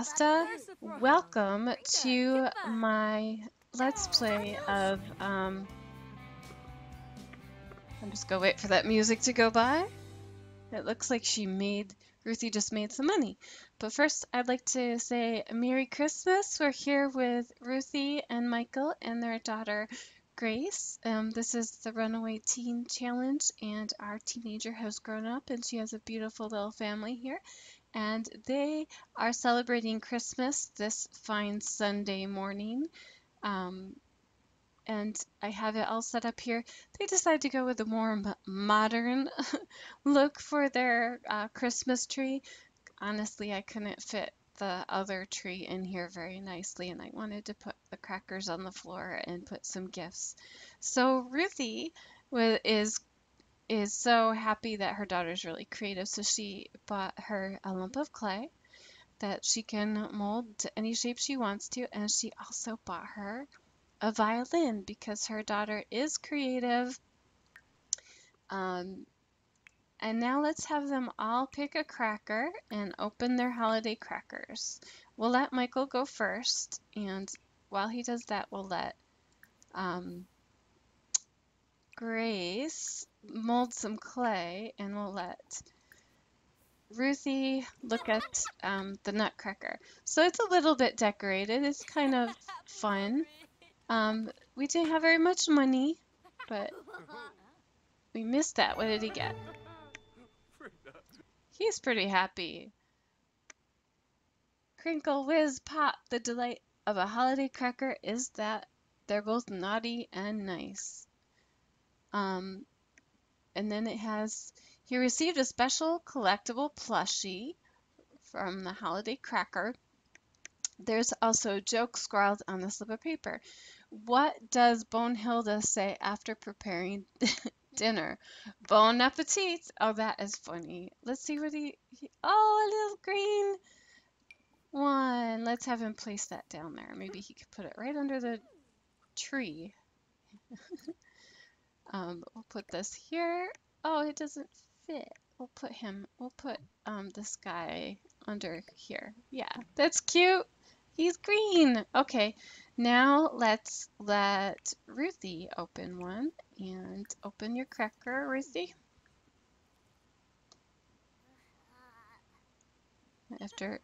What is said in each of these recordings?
Asta. Welcome to my Let's Play of, I'm just gonna wait for that music to go by. It looks like Ruthie just made some money. But first, I'd like to say Merry Christmas. We're here with Ruthie and Michael and their daughter, Grace. This is the Runaway Teen Challenge, and our teenager has grown up, and she has a beautiful little family here. And they are celebrating Christmas this fine Sunday morning. And I have it all set up here. They decided to go with a more modern look for their Christmas tree. Honestly, I couldn't fit the other tree in here very nicely, and I wanted to put the crackers on the floor and put some gifts. So Ruthie is so happy that her daughter's really creative, so she bought her a lump of clay that she can mold to any shape she wants to, and she also bought her a violin because her daughter is creative. And now let's have them all pick a cracker and open their holiday crackers. We'll let Michael go first, and while he does that, we'll let Grace mold some clay, and we'll let Ruthie look at the nutcracker. So it's a little bit decorated. It's kind of fun. We didn't have very much money, but we missed that. What did he get? He's pretty happy. Crinkle, whiz, pop. The delight of a holiday cracker is that they're both naughty and nice. And then it has, he received a special collectible plushie from the holiday cracker. There's also a joke scrawled on the slip of paper. What does Bonehilda say after preparing dinner? Bon appetit! Oh, that is funny. Let's see what oh, a little green one. Let's have him place that down there. Maybe he could put it right under the tree. We'll put this here. Oh, it doesn't fit. We'll put this guy under here. Yeah, that's cute. He's green. Okay, now let's let Ruthie open one. And open your cracker, Ruthie. After...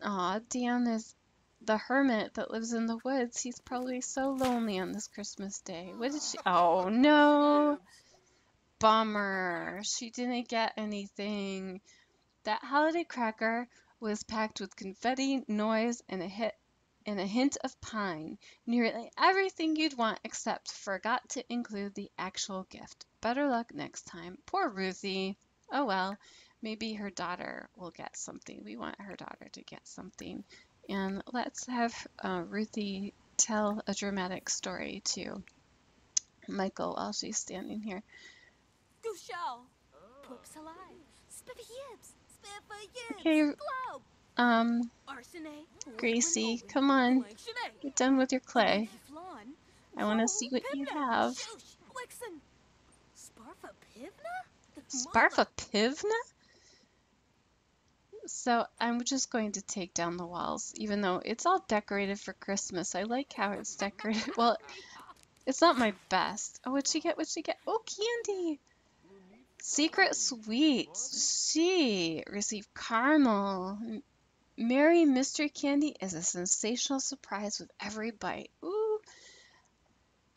Aw, Dan is the hermit that lives in the woods. He's probably so lonely on this Christmas day. What did she... Oh, no. Bummer. She didn't get anything. That holiday cracker was packed with confetti, noise, and a hint of pine. Nearly everything you'd want except forgot to include the actual gift. Better luck next time. Poor Ruthie. Oh well, maybe her daughter will get something. We want her daughter to get something. And let's have Ruthie tell a dramatic story to Michael while she's standing here. Okay, Gracie, come on. Get done with your clay. I want to see what you have. Sparfapivna? So I'm just going to take down the walls, even though it's all decorated for Christmas. I like how it's decorated. Well, it's not my best. Oh, what'd she get? What'd she get? Oh, candy! Secret sweets. She received caramel. Merry Mystery Candy is a sensational surprise with every bite. Ooh!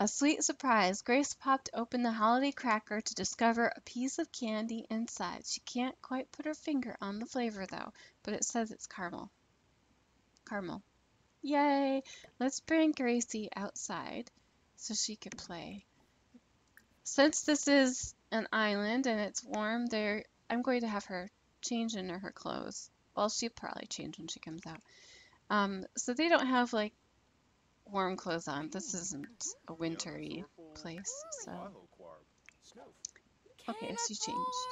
A sweet surprise. Grace popped open the holiday cracker to discover a piece of candy inside. She can't quite put her finger on the flavor, though, but it says it's caramel. Caramel. Yay! Let's bring Gracie outside so she can play. Since this is an island and it's warm, I'm going to have her change into her clothes. Well, she'll probably change when she comes out. So they don't have, like, warm clothes on. This isn't a wintry place, so... Okay, she changed.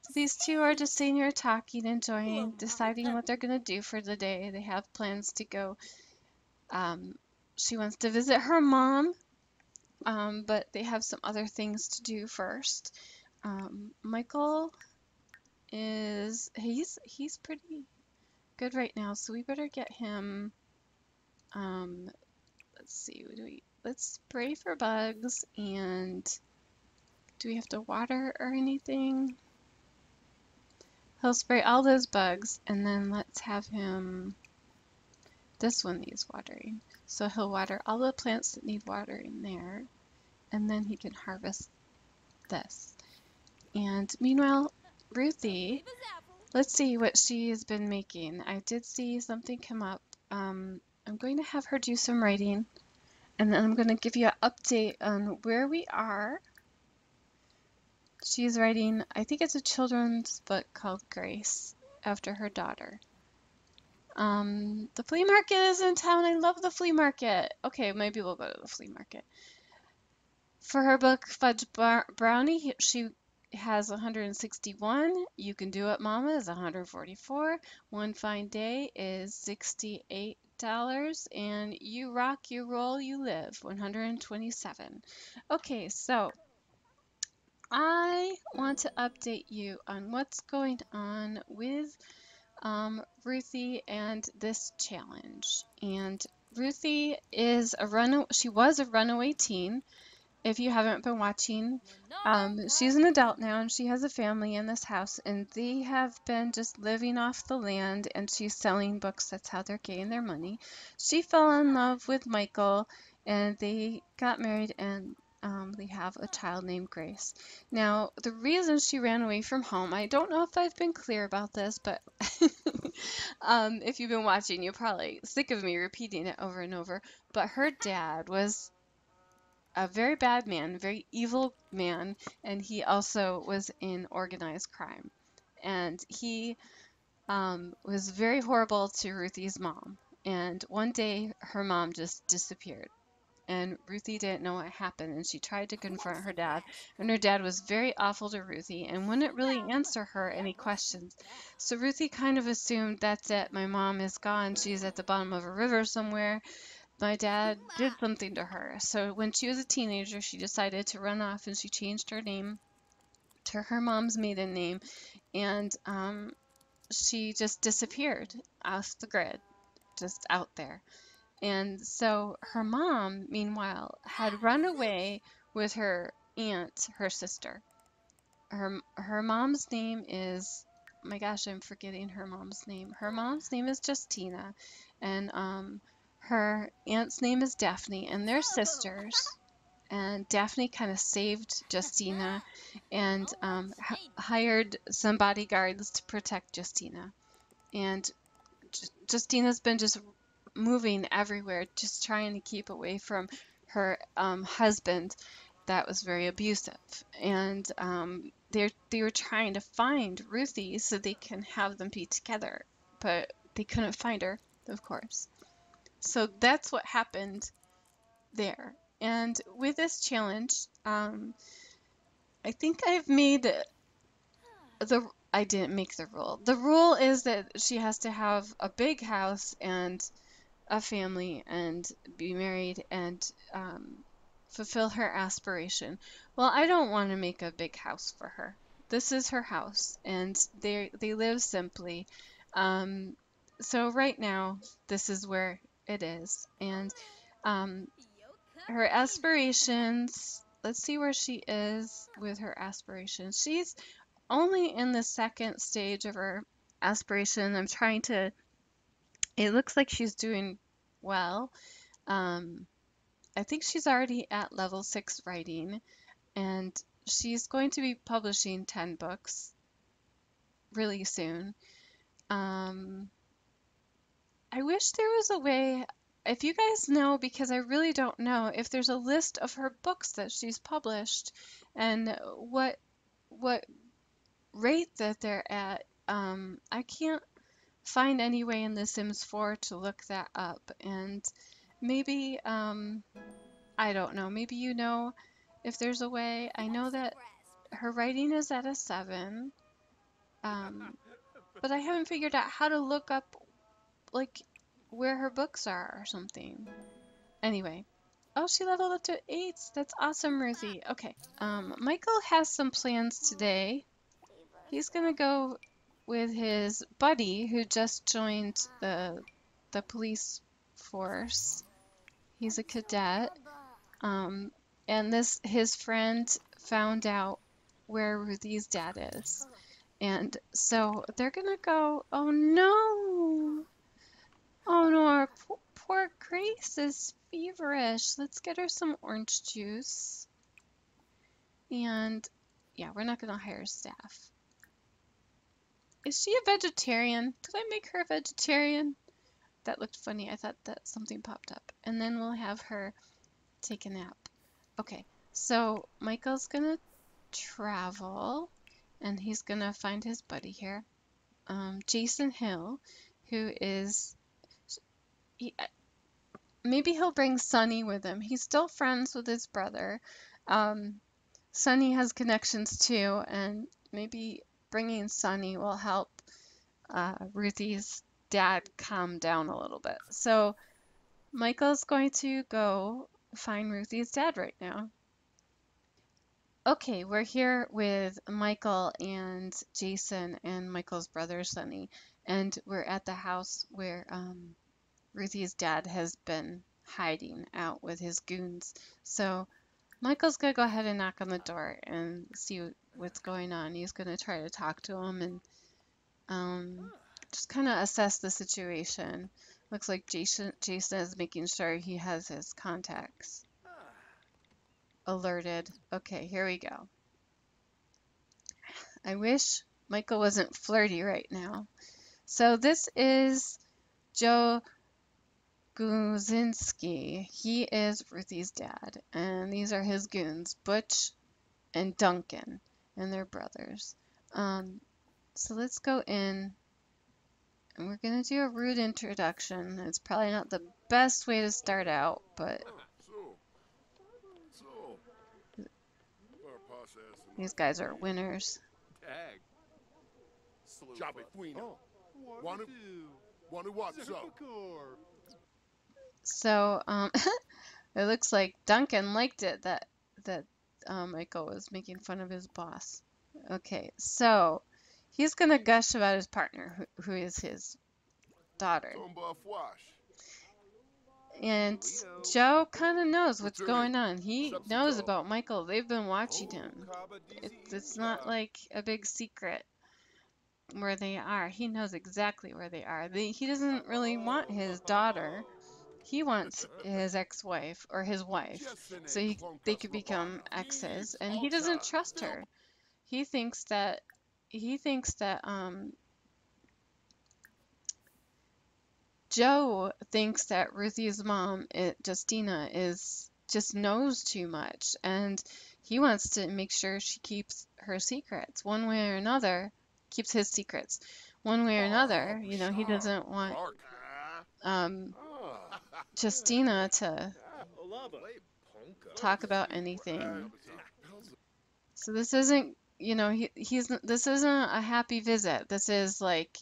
So these two are just sitting here talking, enjoying, deciding what they're going to do for the day. They have plans to go... she wants to visit her mom, but they have some other things to do first. Michael is he's pretty good right now, so we better get him. Um, let's see, let's spray for bugs, and do we have to water or anything? He'll spray all those bugs, and then let's have him. This one needs watering, so he'll water all the plants that need watering there, and then he can harvest this. And meanwhile, Ruthie, let's see what she has been making. I did see something come up. I'm going to have her do some writing, and then I'm going to give you an update on where we are. She's writing, I think it's a children's book called Grace, after her daughter. The flea market is in town. I love the flea market. Okay, maybe we'll go to the flea market. For her book Fudge Brownie, she has 161. You Can Do It, Mama is 144. One Fine Day is $68. And You Rock, You Roll, You Live, 127. Okay, so I want to update you on what's going on with Ruthie and this challenge. And Ruthie is she was a runaway teen. If you haven't been watching, she's an adult now and she has a family in this house, and they have been just living off the land, and she's selling books. That's how they're getting their money. She fell in love with Michael, and they got married, and they have a child named Grace. Now, the reason she ran away from home, I don't know if I've been clear about this, but if you've been watching, you're probably sick of me repeating it over and over. But her dad was a very bad man, very evil man, and he also was in organized crime. And he was very horrible to Ruthie's mom. And one day, her mom just disappeared. And Ruthie didn't know what happened, and she tried to confront her dad. And her dad was very awful to Ruthie and wouldn't really answer her any questions. So Ruthie kind of assumed, that's it, my mom is gone. She's at the bottom of a river somewhere. My dad did something to her. So when she was a teenager, she decided to run off, and she changed her name to her mom's maiden name, and she just disappeared off the grid, just out there. And so her mom, meanwhile, had run away with her aunt, her sister. Her mom's name is, my gosh, I'm forgetting her mom's name. Her mom's name is Justina, and her aunt's name is Daphne, and they're sisters. And Daphne kind of saved Justina and hired some bodyguards to protect Justina. And Justina's been just moving everywhere, just trying to keep away from her husband that was very abusive. And they were trying to find Ruthie so they can have them be together, but they couldn't find her, of course. So that's what happened there. And with this challenge, I think I've made I didn't make the rule. The rule is that she has to have a big house and a family and be married and fulfill her aspiration. Well, I don't want to make a big house for her. This is her house, and they live simply. Um, so right now, this is where it is, and um, her aspirations. Let's see where she is with her aspirations. She's only in the second stage of her aspiration. I'm trying to. It looks like she's doing well. Um, I think she's already at level 6 writing, and she's going to be publishing 10 books really soon. I wish there was a way, if you guys know, because I really don't know, if there's a list of her books that she's published and what rate that they're at. I can't find any way in The Sims 4 to look that up, and maybe I don't know. Maybe you know if there's a way. I know that her writing is at a 7, but I haven't figured out how to look up, like, where her books are or something. Anyway. Oh, she leveled up to 8s. That's awesome, Ruthie. Okay. Michael has some plans today. he's gonna go with his buddy who just joined the police force. He's a cadet. Um, and his friend found out where Ruthie's dad is. And so they're gonna go, oh no! Oh no, our poor Grace is feverish. Let's get her some orange juice. And yeah, we're not gonna hire staff. Is she a vegetarian? Did I make her a vegetarian? That looked funny. I thought that something popped up. And then we'll have her take a nap. Okay, so Michael's gonna travel and he's gonna find his buddy here. Jason Hill, who is, maybe he'll bring Sonny with him. He's still friends with his brother. Sonny has connections too, and maybe bringing Sonny will help Ruthie's dad calm down a little bit. So Michael's going to go find Ruthie's dad right now. Okay, we're here with Michael and Jason and Michael's brother Sonny, and we're at the house where Ruthie's dad has been hiding out with his goons. So Michael's gonna go ahead and knock on the door and see what's going on. He's gonna try to talk to him and just kind of assess the situation. Looks like Jason is making sure he has his contacts alerted. Okay, here we go. I wish Michael wasn't flirty right now. So this is Joe Guzinski. He is Ruthie's dad, and these are his goons, Butch and Duncan, and they're brothers. So let's go in, and we're gonna do a rude introduction. It's probably not the best way to start out, but these guys are winners. So it looks like Duncan liked it that Michael was making fun of his boss. Okay, so he's gonna gush about his partner, who is his daughter. And Joe kind of knows what's going on. He knows about Michael. They've been watching him. It's not like a big secret where they are. He knows exactly where they are. He doesn't really want his daughter. He wants his ex-wife or his wife, so they could become exes, and he doesn't trust her. He thinks that Joe thinks that Ruthie's mom, Justina, just knows too much, and he wants to make sure she keeps her secrets one way or another, keeps his secrets one way or another. You know, he doesn't want Justina to talk about anything. So this isn't, you know, this isn't a happy visit. This is like,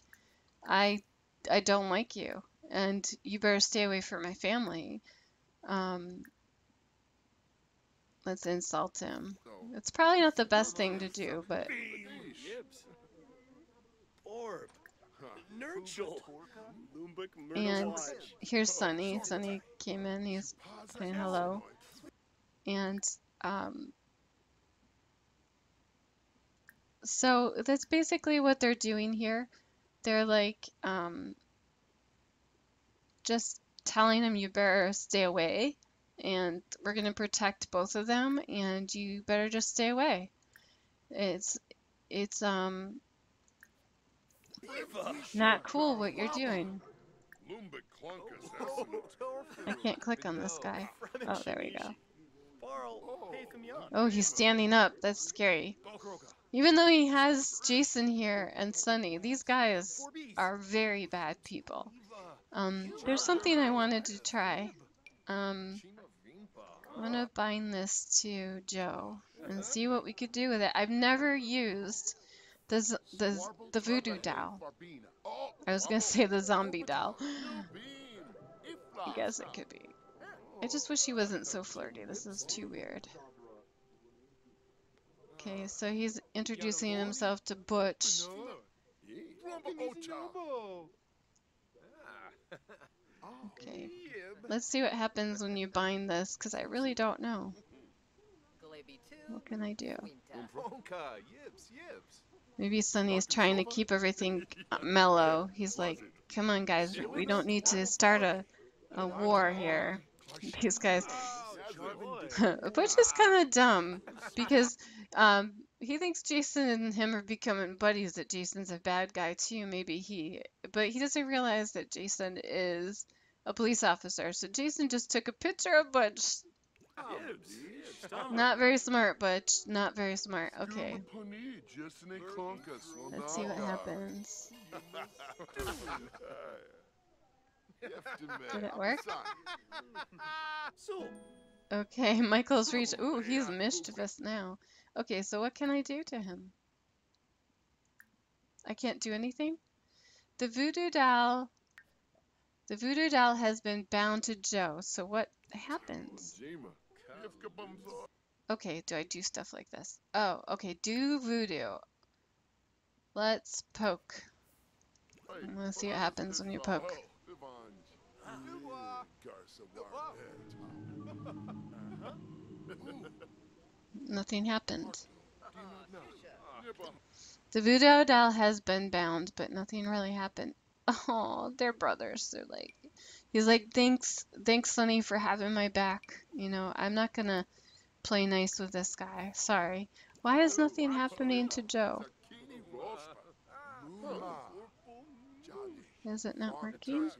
I don't like you, and you better stay away from my family. Let's insult him. It's probably not the best thing to do, but and here's Sonny. Sonny came in. He's saying hello, and so that's basically what they're doing here. They're like just telling him you better stay away, and we're gonna protect both of them, and you better just stay away. It's not cool what you're doing. I can't click on this guy. Oh, there we go. Oh, he's standing up. That's scary. Even though he has Jason here and Sonny, these guys are very bad people. There's something I wanted to try. I'm gonna bind this to Joe and see what we could do with it. I've never used the voodoo doll. I was gonna say the zombie doll. I guess it could be. I just wish he wasn't so flirty. This is too weird. Okay, so he's introducing himself to Butch. Okay, let's see what happens when you bind this, because I really don't know. What can I do? Maybe Sonny is trying to keep everything mellow. He's like, come on, guys, we don't need to start a war here. These guys. Butch is kind of dumb because he thinks Jason and him are becoming buddies, that Jason's a bad guy too. But he doesn't realize that Jason is a police officer. So Jason just took a picture of Butch. Not very smart, Butch. Not very smart. Okay. Let's see what happens. Did it work? Okay, Michael's reached. Ooh, he's mischievous now. Okay, so what can I do to him? I can't do anything? The voodoo doll has been bound to Joe. So what happens? Okay, do I do stuff like this? Oh, okay, do voodoo. Let's poke. Let's see what happens when you poke. Nothing happened. The voodoo doll has been bound, but nothing really happened. Oh, they're brothers. He's like, thanks, Sonny, for having my back. You know, I'm not gonna play nice with this guy. Sorry. Why is nothing happening to Joe? Is it not working?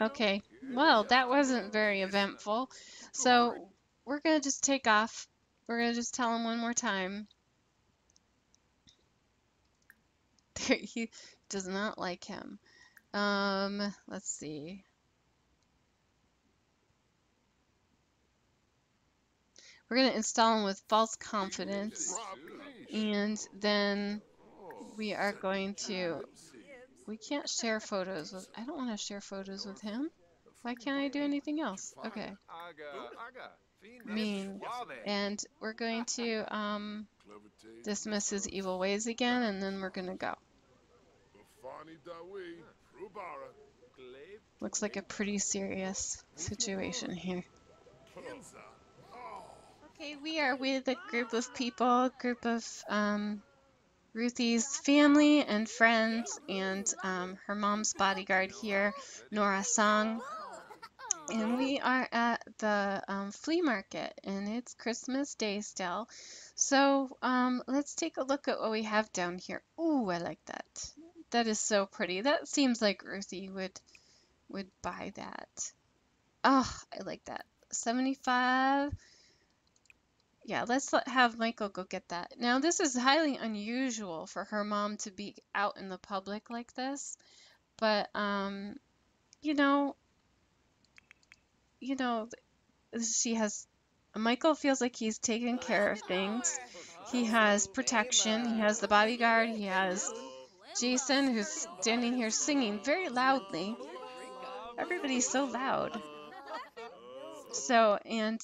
Okay, well, that wasn't very eventful. So we're gonna just take off. We're gonna just tell him one more time. He does not like him. Let's see. We're gonna install him with false confidence, and then we are going to. We can't share photos with. I don't want to share photos with him. Why can't I do anything else? Okay. Mean. And we're going to dismiss his evil ways again, and then we're gonna go. Looks like a pretty serious situation here. Okay, we are with a group of people, Ruthie's family and friends, and her mom's bodyguard here, Nora Song. And we are at the flea market, and it's Christmas Day still. So let's take a look at what we have down here. Ooh, I like that. That is so pretty. That seems like Ruthie would buy that. Oh, I like that. 75. Yeah, let's have Michael go get that. Now, this is highly unusual for her mom to be out in the public like this, but you know, Michael feels like he's taking care of things. He has protection. He has the bodyguard. He has Jason, who's standing here singing very loudly. Everybody's so loud. So, and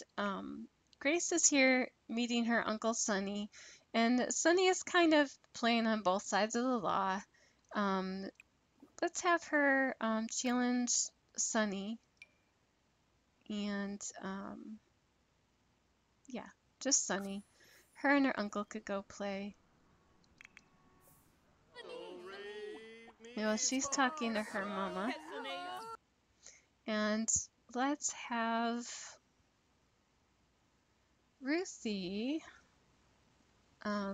Grace is here meeting her Uncle Sonny, and Sonny is kind of playing on both sides of the law. Let's have her challenge Sonny, and yeah, just Sonny. Her and her uncle could go play. You know, she's talking to her mama. And let's have Ruthie. I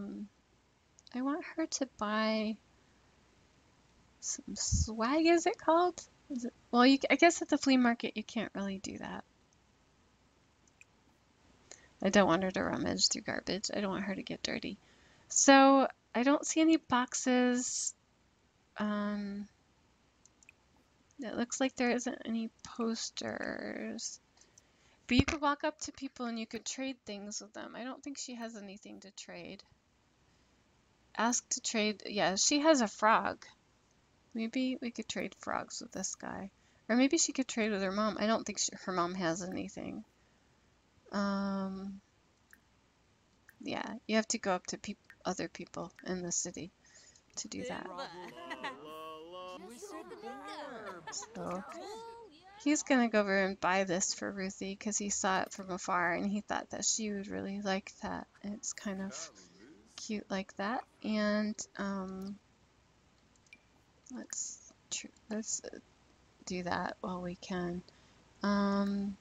want her to buy some swag, is it called? Well, I guess at the flea market you can't really do that. I don't want her to rummage through garbage. I don't want her to get dirty. So I don't see any boxes. It looks like there isn't any posters. But you could walk up to people and you could trade things with them. I don't think she has anything to trade. Ask to trade. Yeah, she has a frog. Maybe we could trade frogs with this guy. Or maybe she could trade with her mom. I don't think her mom has anything. Um, yeah, you have to go up to other people in the city to do that. So he's gonna go over and buy this for Ruthie because he saw it from afar and he thought that she would really like that. It's kind of cute like that. And let's do that while we can. I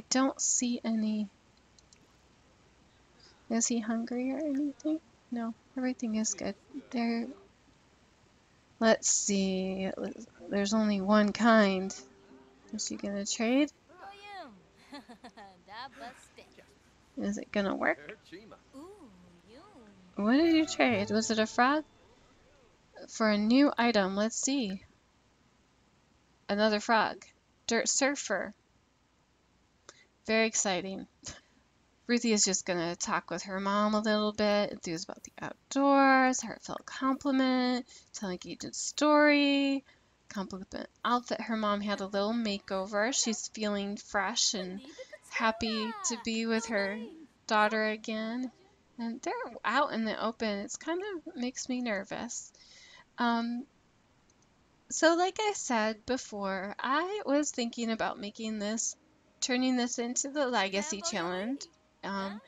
don't see any. Is he hungry or anything? No, everything is good. There. Let's see. There's only one kind. Is she gonna trade? Is it gonna work? What did you trade? Was it a frog? For a new item, let's see. Another frog. Dirt surfer. Very exciting. Ruthie is just gonna talk with her mom a little bit, enthuse about the outdoors, heartfelt compliment, telling Agent's story, compliment outfit. Her mom had a little makeover. She's feeling fresh and happy to be with her daughter again. And they're out in the open. It's kind of makes me nervous. So like I said before, I was thinking about turning this into the Legacy Challenge. Um,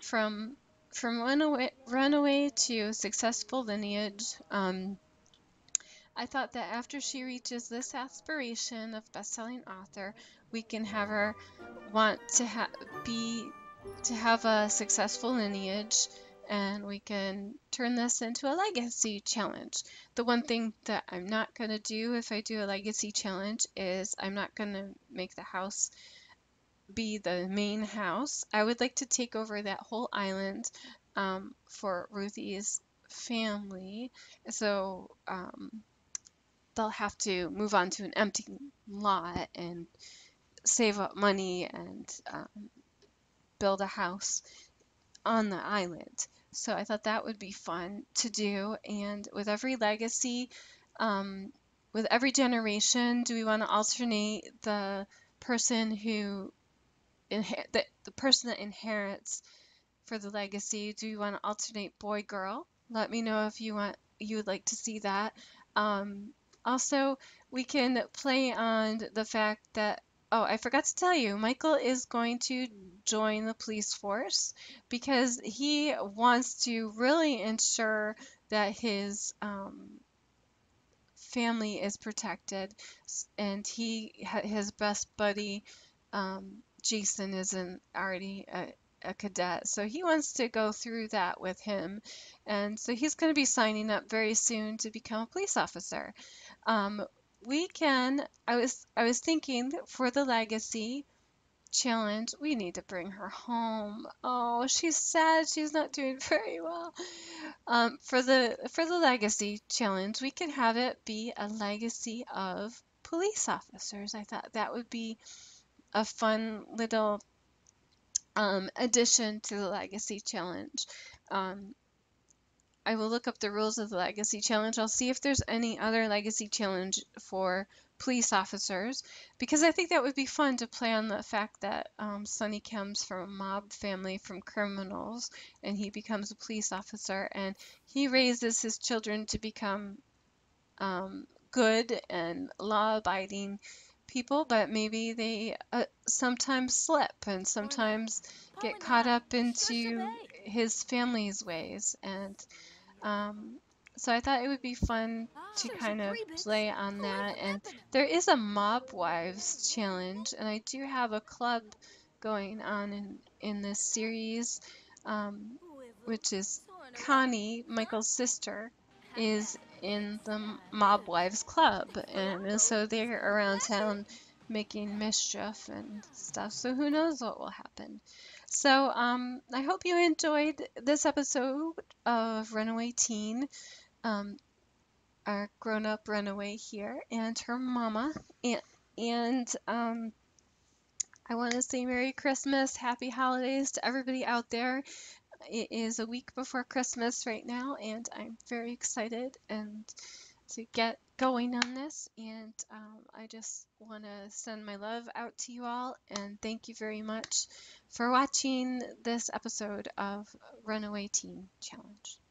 from Runaway to Successful Lineage. I thought that after she reaches this aspiration of best-selling author, we can have her want to have a successful lineage, and we can turn this into a legacy challenge. The one thing that I'm not going to do if I do a legacy challenge is I'm not going to make the house be the main house. I would like to take over that whole island for Ruthie's family. So they'll have to move on to an empty lot and save up money and build a house on the island. So I thought that would be fun to do. And with every legacy, with every generation, do we want to alternate the person who the person that inherits for the legacy? Do you want to alternate boy girl? Let me know if you would like to see that. Also, we can play on the fact that I forgot to tell you, Michael is going to join the police force because he wants to really ensure that his family is protected, and his best buddy Jason isn't already a cadet, so he wants to go through that with him, and so he's going to be signing up very soon to become a police officer. Um, I was thinking for the legacy challenge, we need to bring her home. Oh, she's sad. She's not doing very well. For the legacy challenge, we could have it be a legacy of police officers. I thought that would be a fun little addition to the legacy challenge. Um, I will look up the rules of the Legacy Challenge. I'll see if there's any other Legacy Challenge for police officers, because I think that would be fun to play on the fact that Sonny comes from a mob family from criminals, and he becomes a police officer, and he raises his children to become good and law-abiding people, but maybe they sometimes slip and sometimes get caught up into his family's ways, and um, so I thought it would be fun to kind of play on that. And there is a Mob Wives challenge, and I do have a club going on in this series, um, which is Connie, Michael's sister, is in the Mob Wives Club, and so they're around town making mischief and stuff. So who knows what will happen. So I hope you enjoyed this episode of Runaway Teen, um, our grown-up runaway here, and her mama. And I want to say Merry Christmas, Happy Holidays to everybody out there. It is a week before Christmas right now, and I'm very excited and to get going on this, and I just want to send my love out to you all, and thank you very much for watching this episode of Runaway Teen Challenge.